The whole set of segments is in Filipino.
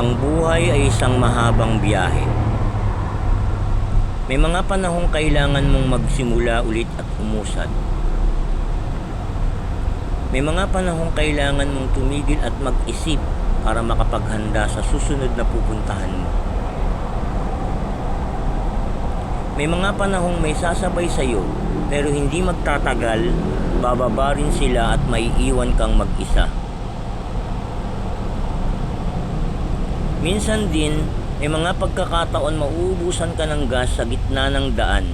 Ang buhay ay isang mahabang biyahe. May mga panahong kailangan mong magsimula ulit at umusad. May mga panahong kailangan mong tumigil at mag-isip para makapaghanda sa susunod na pupuntahan mo. May mga panahong may sasabay sa iyo pero hindi magtatagal, bababa rin sila at maiiwan kang mag-isa. Minsan din, may mga pagkakataon mauubusan ka ng gas sa gitna ng daan.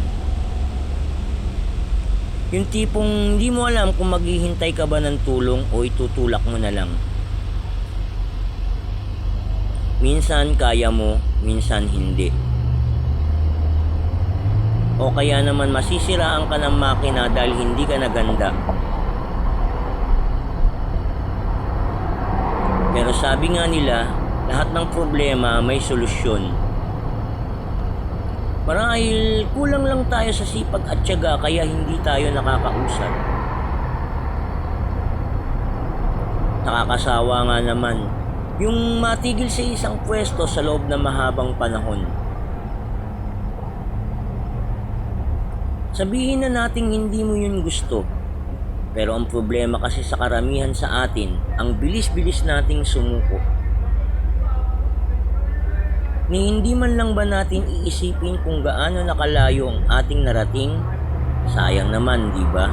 Yung tipong hindi mo alam kung maghihintay ka ba ng tulong o itutulak mo na lang. Minsan kaya mo, minsan hindi. O kaya naman masisiraan ka ng makina dahil hindi ka naganda. Pero sabi nga nila, lahat ng problema may solusyon. Marahil kulang lang tayo sa sipag at tiyaga kaya hindi tayo nakakausad. Nakakasawa nga naman yung matigil sa isang pwesto sa loob ng mahabang panahon. Sabihin na nating hindi mo yun gusto. Pero ang problema kasi sa karamihan sa atin, ang bilis-bilis nating sumuko. Ni hindi man lang ba natin iisipin kung gaano nakalayo ang ating narating? Sayang naman, di ba?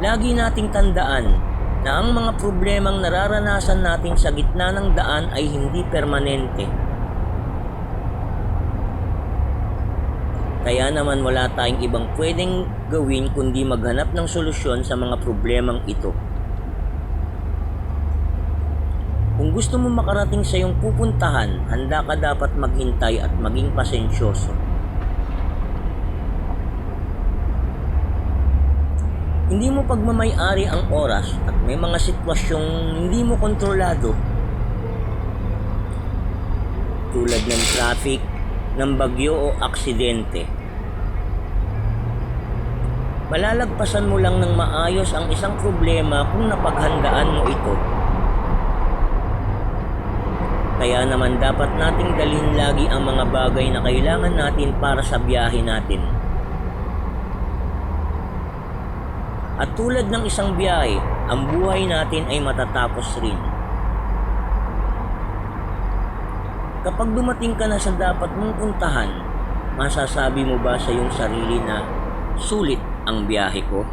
Lagi nating tandaan na ang mga problemang nararanasan natin sa gitna ng daan ay hindi permanente. Kaya naman wala tayong ibang pwedeng gawin kundi maghanap ng solusyon sa mga problemang ito. Kung gusto mo makarating sa iyong pupuntahan, handa ka dapat maghintay at maging pasensyoso. Hindi mo pagmamay-ari ang oras at may mga sitwasyong hindi mo kontrolado. Tulad ng traffic, ng bagyo o aksidente. Malalagpasan mo lang ng maayos ang isang problema kung napaghandaan mo ito. Kaya naman dapat nating dalhin lagi ang mga bagay na kailangan natin para sa biyahe natin. At tulad ng isang biyahe, ang buhay natin ay matatapos rin. Kapag dumating ka na sa dapat mong puntahan, masasabi mo ba sa iyong sarili na sulit ang biyahe ko?